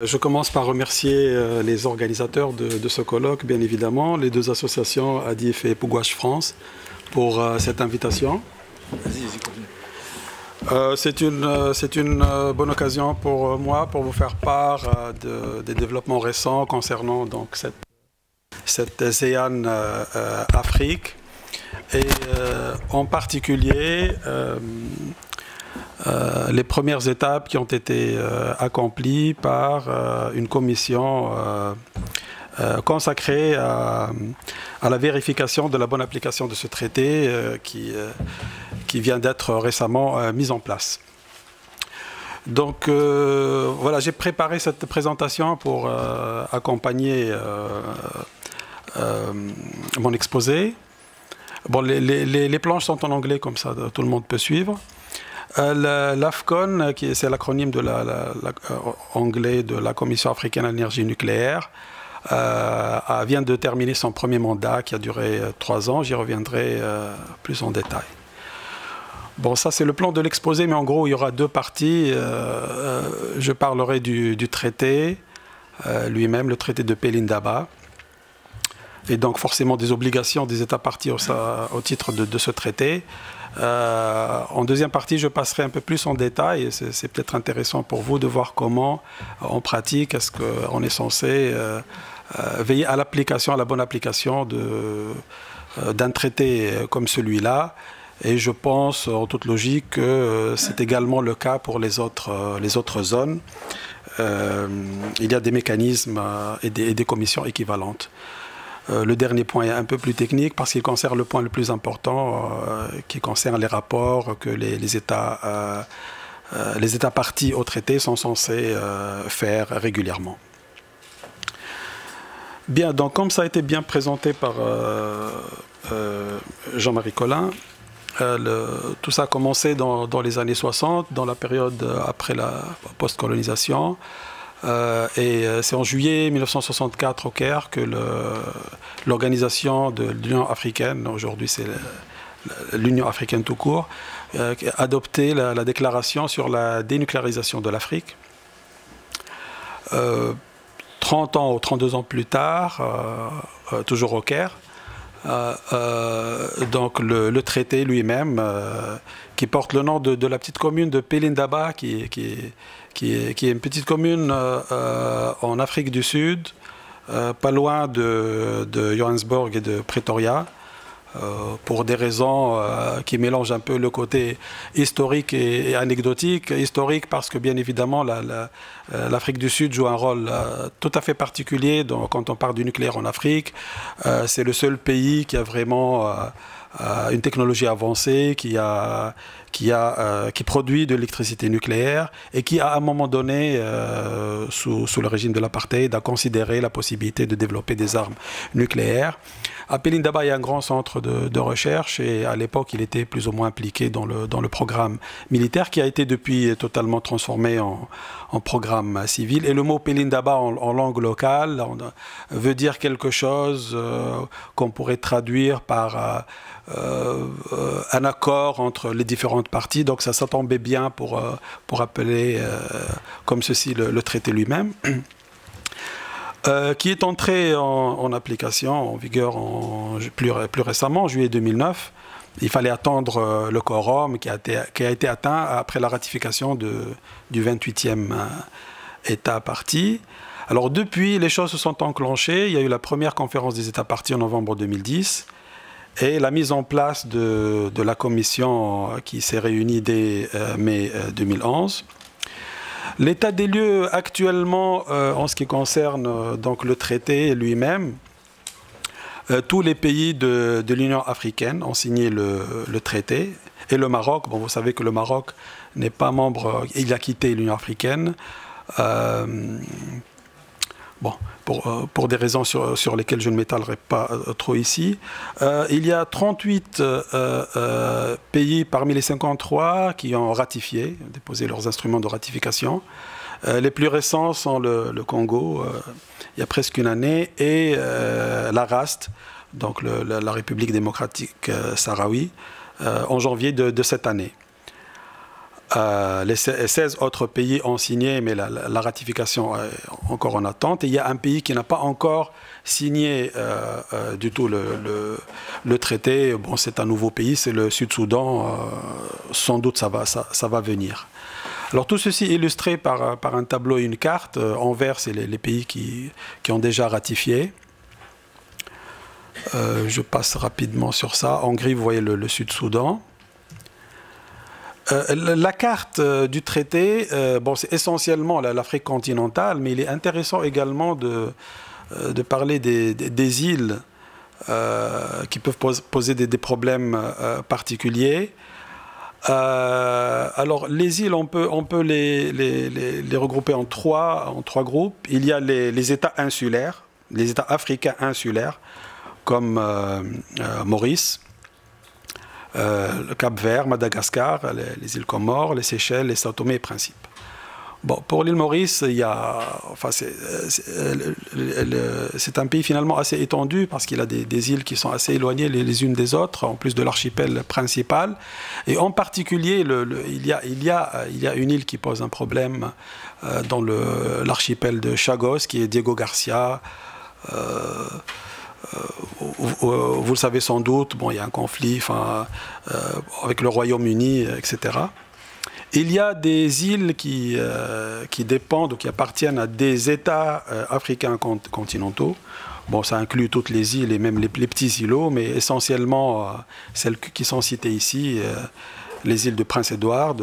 Je commence par remercier les organisateurs de ce colloque, bien évidemment, les deux associations ADIF et Pougouache France pour cette invitation. C'est une bonne occasion pour moi pour vous faire part des développements récents concernant donc cette ZEAN Afrique et en particulier les premières étapes qui ont été accomplies par une commission consacrée à la vérification de la bonne application de ce traité qui vient d'être récemment mise en place. Donc voilà, j'ai préparé cette présentation pour accompagner mon exposé. Bon, les planches sont en anglais, comme ça tout le monde peut suivre. L'AFCON, c'est l'acronyme de anglais de la Commission africaine à l'énergie nucléaire, vient de terminer son premier mandat qui a duré 3 ans. J'y reviendrai plus en détail. Bon, ça c'est le plan de l'exposé, mais en gros il y aura 2 parties. Je parlerai du traité lui-même, le traité de Pelindaba, et donc forcément des obligations des États partis au titre de ce traité. En deuxième partie, je passerai un peu plus en détail, et c'est peut-être intéressant pour vous de voir comment, en pratique, est-ce qu'on est censé veiller à l'application, à la bonne application d'un traité comme celui-là. Et je pense, en toute logique, que c'est également le cas pour les autres zones. Il y a des mécanismes et des commissions équivalentes. Le dernier point est un peu plus technique parce qu'il concerne le point le plus important qui concerne les rapports que les États partis au traité sont censés faire régulièrement. Bien, donc comme ça a été bien présenté par Jean-Marie Collin, tout ça a commencé dans les années 60, dans la période après la post-colonisation. Et c'est en juillet 1964 au Caire que l'organisation de l'Union africaine, aujourd'hui c'est l'Union africaine tout court, a adopté la déclaration sur la dénucléarisation de l'Afrique. 30 ans ou 32 ans plus tard, toujours au Caire, donc le traité lui-même, qui porte le nom de la petite commune de Pelindaba, qui est une petite commune en Afrique du Sud, pas loin de Johannesburg et de Pretoria, pour des raisons qui mélangent un peu le côté historique et anecdotique. Historique parce que bien évidemment l'Afrique du Sud joue un rôle tout à fait particulier quand on parle du nucléaire en Afrique. C'est le seul pays qui a vraiment une technologie avancée, qui produit de l'électricité nucléaire et qui, à un moment donné, sous le régime de l'apartheid, a considéré la possibilité de développer des armes nucléaires. À Pelindaba, il y a un grand centre de recherche et à l'époque, il était plus ou moins impliqué dans le programme militaire qui a été depuis totalement transformé en programme civil. Et le mot Pelindaba en langue locale veut dire quelque chose qu'on pourrait traduire par un accord entre les différentes parties. Donc ça tombait bien pour appeler comme ceci le traité lui-même. Qui est entré en application, en vigueur plus récemment, en juillet 2009. Il fallait attendre le quorum qui a été atteint après la ratification du 28e État parti. Alors depuis, les choses se sont enclenchées. Il y a eu la première conférence des États partis en novembre 2010 et la mise en place de la commission qui s'est réunie dès mai 2011. L'état des lieux actuellement, en ce qui concerne donc le traité lui-même, tous les pays de l'Union africaine ont signé le traité. Et le Maroc, bon, vous savez que le Maroc n'est pas membre, il a quitté l'Union africaine. Bon, pour des raisons sur lesquelles je ne m'étalerai pas trop ici. Il y a 38 pays parmi les 53 qui ont ratifié, déposé leurs instruments de ratification. Les plus récents sont le Congo, il y a presque une année, et la RAST, donc la République démocratique sahraoui, en janvier de cette année. Les 16 autres pays ont signé, mais la ratification est encore en attente. Et il y a un pays qui n'a pas encore signé du tout le traité. Bon, c'est un nouveau pays, c'est le Sud-Soudan. Sans doute, ça va venir. Alors tout ceci illustré par un tableau et une carte. En vert, c'est les pays qui ont déjà ratifié. Je passe rapidement sur ça. En gris, vous voyez le Sud-Soudan. La carte du traité, bon, c'est essentiellement l'Afrique continentale, mais il est intéressant également de parler des îles qui peuvent poser des problèmes particuliers. Alors, les îles, on peut les regrouper en trois groupes. Il y a les États insulaires, les États africains insulaires, comme Maurice, le Cap-Vert, Madagascar, les îles Comores, les Seychelles, les Sao Tomé et Principe. Bon, pour l'île Maurice, il y a, enfin, c'est un pays finalement assez étendu parce qu'il a des îles qui sont assez éloignées les unes des autres, en plus de l'archipel principal. Et en particulier, il y a une île qui pose un problème dans l'archipel de Chagos, qui est Diego Garcia. Vous le savez sans doute, bon, il y a un conflit avec le Royaume-Uni, etc. Il y a des îles qui dépendent, qui appartiennent à des États africains continentaux. Bon, ça inclut toutes les îles et même les petits îlots, mais essentiellement celles qui sont citées ici, les îles de Prince-Édouard,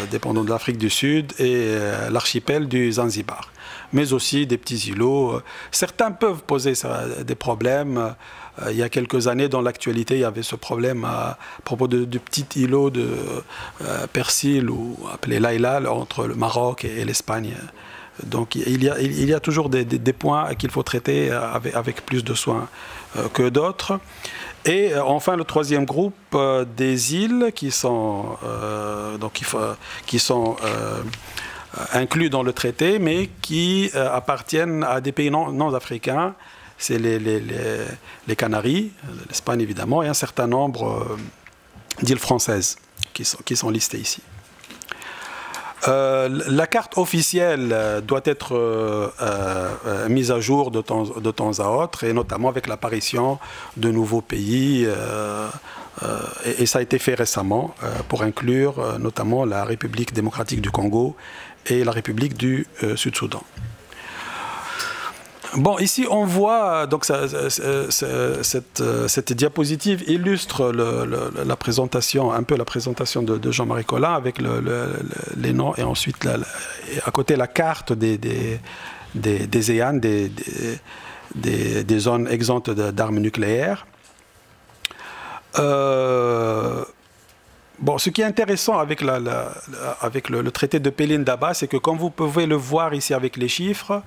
dépendant de l'Afrique du Sud, et l'archipel du Zanzibar. Mais aussi des petits îlots. Certains peuvent poser des problèmes. Il y a quelques années, dans l'actualité, il y avait ce problème à propos du petit îlot de Persil, ou appelé Laïla, entre le Maroc et l'Espagne. Donc il y a toujours des points qu'il faut traiter avec plus de soin que d'autres. Et enfin, le troisième groupe des îles qui sont inclus dans le traité, mais qui appartiennent à des pays non africains. C'est les Canaries, l'Espagne évidemment, et un certain nombre d'îles françaises qui sont listées ici. La carte officielle doit être mise à jour de temps à autre, et notamment avec l'apparition de nouveaux pays. Et ça a été fait récemment pour inclure notamment la République démocratique du Congo et la République du Sud-Soudan. Bon, ici on voit, donc cette diapositive illustre la présentation, un peu la présentation de Jean-Marie Collin avec les noms, et ensuite à côté la carte des EAN, des zones exemptes d'armes nucléaires. Bon, ce qui est intéressant avec le traité de Pelindaba, c'est que comme vous pouvez le voir ici avec les chiffres,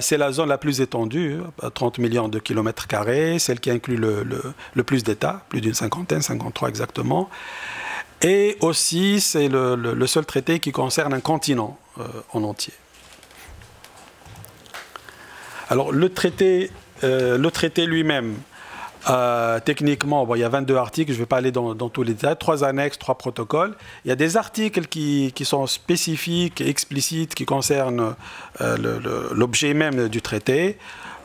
c'est la zone la plus étendue, 30 millions de kilomètres carrés, celle qui inclut le plus d'États, plus d'une cinquantaine, 53 exactement. Et aussi, c'est le seul traité qui concerne un continent en entier. Alors, le traité lui-même, techniquement, bon, il y a 22 articles, je ne vais pas aller dans tous les détails, 3 annexes, 3 protocoles. Il y a des articles qui sont spécifiques, explicites, qui concernent l'objet même du traité,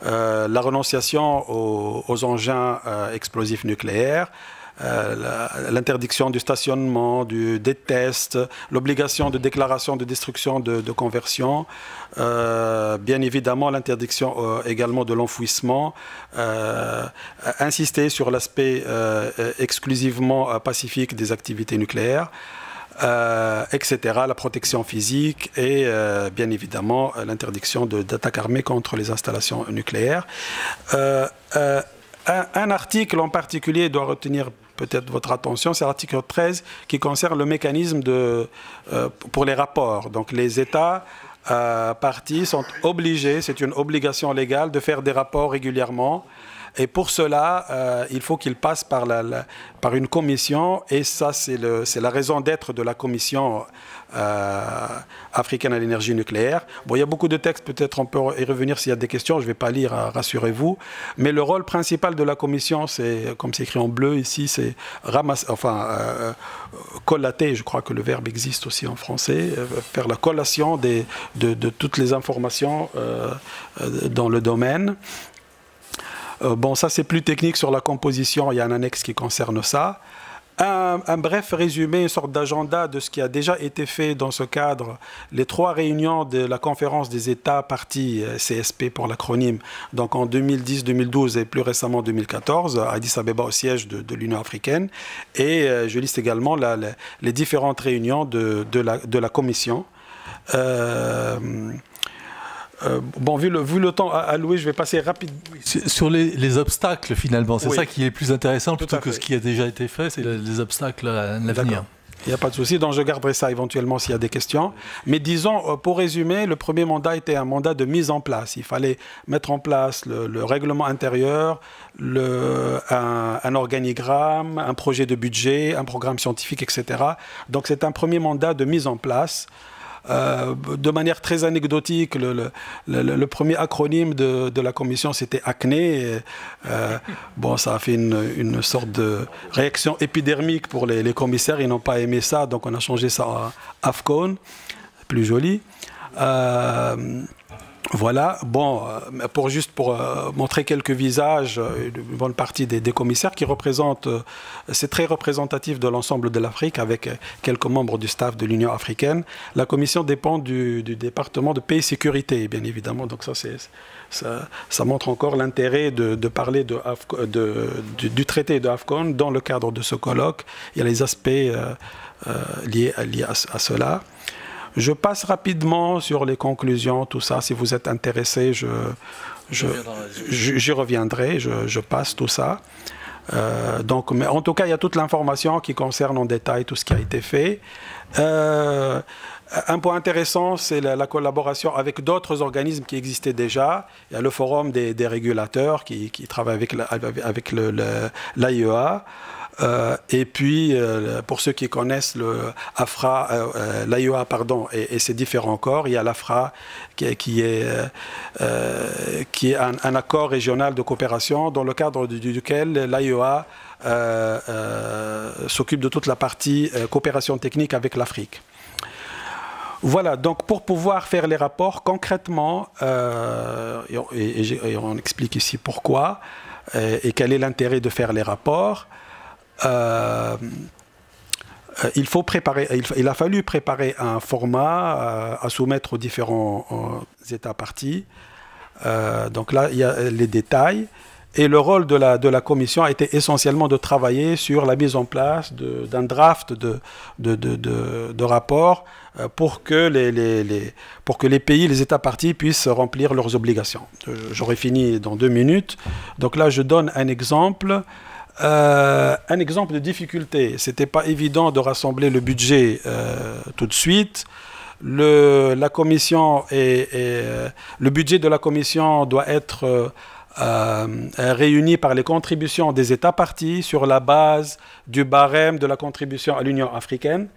la renonciation aux engins explosifs nucléaires, l'interdiction du stationnement, des tests, l'obligation de déclaration de destruction de conversion, bien évidemment l'interdiction également de l'enfouissement, insister sur l'aspect exclusivement pacifique des activités nucléaires, etc., la protection physique et bien évidemment l'interdiction d'attaques armées contre les installations nucléaires. Un article en particulier doit retenir peut-être votre attention, c'est l'article 13 qui concerne le mécanisme pour les rapports. Donc les États parties sont obligés, c'est une obligation légale, de faire des rapports régulièrement Et pour cela, il faut qu'il passe par, par une commission, et ça, c'est la raison d'être de la commission africaine à l'énergie nucléaire. Bon, il y a beaucoup de textes, peut-être on peut y revenir s'il y a des questions, je ne vais pas lire, rassurez-vous. Mais le rôle principal de la commission, c'est, comme c'est écrit en bleu ici, c'est collater, je crois que le verbe existe aussi en français, faire la collation de toutes les informations dans le domaine. Bon, ça c'est plus technique sur la composition, il y a un annexe qui concerne ça. Un bref résumé, une sorte d'agenda de ce qui a déjà été fait dans ce cadre, les 3 réunions de la conférence des États partis, CSP pour l'acronyme, donc en 2010, 2012 et plus récemment 2014, à Addis Abeba au siège de l'Union africaine. Et je liste également les différentes réunions de la Commission. Bon, vu le temps alloué, je vais passer rapidement. Sur les obstacles, finalement, c'est oui. Ça qui est plus intéressant plutôt que ce qui a déjà été fait, c'est les obstacles à l'avenir. Il n'y a pas de souci, donc je garderai ça éventuellement s'il y a des questions. Mais disons, pour résumer, le premier mandat était un mandat de mise en place. Il fallait mettre en place le règlement intérieur, un organigramme, un projet de budget, un programme scientifique, etc. Donc c'est un premier mandat de mise en place. De manière très anecdotique, le premier acronyme de la commission, c'était ACNE. Bon, ça a fait une sorte de réaction épidermique pour les commissaires. Ils n'ont pas aimé ça, donc on a changé ça à AFCON, plus joli. Voilà, bon, pour montrer quelques visages, une bonne partie des commissaires qui représentent, c'est très représentatif de l'ensemble de l'Afrique avec quelques membres du staff de l'Union africaine. La commission dépend du département de paix et sécurité, bien évidemment, donc ça montre encore l'intérêt de parler du traité de AFCON dans le cadre de ce colloque. Il y a les aspects liés à cela. Je passe rapidement sur les conclusions, tout ça. Si vous êtes intéressé, j'y reviendrai, je passe tout ça. Mais en tout cas, il y a toute l'information qui concerne en détail tout ce qui a été fait. Un point intéressant, c'est la collaboration avec d'autres organismes qui existaient déjà. Il y a le Forum des régulateurs qui travaille avec l'AIEA. Et puis, pour ceux qui connaissent l'AIEA et ses différents corps, il y a l'AFRA qui est un accord régional de coopération dans le cadre duquel l'AIEA s'occupe de toute la partie coopération technique avec l'Afrique. Voilà, donc pour pouvoir faire les rapports concrètement, et on explique ici pourquoi, et quel est l'intérêt de faire les rapports. Il a fallu préparer un format à soumettre aux différents États partis. Donc là, il y a les détails. Et le rôle de la commission a été essentiellement de travailler sur la mise en place d'un draft de rapport pour que les pays, les États partis puissent remplir leurs obligations. J'aurai fini dans 2 minutes. Donc là, je donne un exemple. Un exemple de difficulté, c'était pas évident de rassembler le budget tout de suite. Le budget de la commission doit être réuni par les contributions des États partis sur la base du barème de la contribution à l'Union africaine.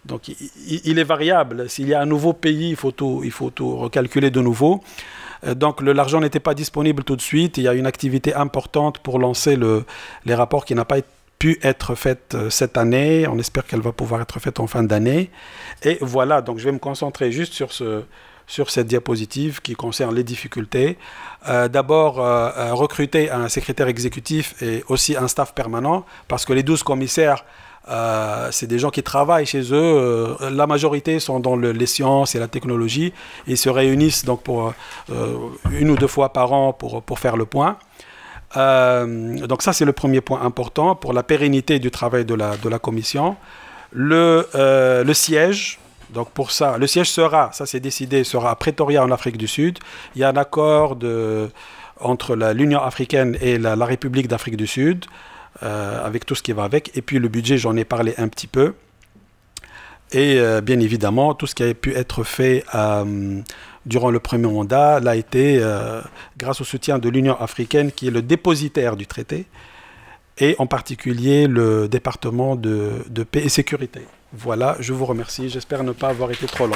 Donc il est variable. S'il y a un nouveau pays, il faut tout recalculer de nouveau. Donc l'argent n'était pas disponible tout de suite. Il y a une activité importante pour lancer les rapports qui n'a pas pu être faite cette année. On espère qu'elle va pouvoir être faite en fin d'année. Et voilà, donc je vais me concentrer juste sur cette diapositive qui concerne les difficultés. D'abord, recruter un secrétaire exécutif et aussi un staff permanent, parce que les 12 commissaires, c'est des gens qui travaillent chez eux. La majorité sont dans les sciences et la technologie. Ils se réunissent donc pour 1 ou 2 fois par an pour faire le point. Donc ça, c'est le premier point important pour la pérennité du travail de la commission. Le siège. Donc pour ça, le siège sera, ça c'est décidé, sera à Pretoria en Afrique du Sud. Il y a un accord entre l'Union africaine et la République d'Afrique du Sud. Avec tout ce qui va avec. Et puis le budget, j'en ai parlé un petit peu. Et bien évidemment, tout ce qui a pu être fait durant le premier mandat l'a été grâce au soutien de l'Union africaine, qui est le dépositaire du traité, et en particulier le département de paix et sécurité. Voilà, je vous remercie. J'espère ne pas avoir été trop long.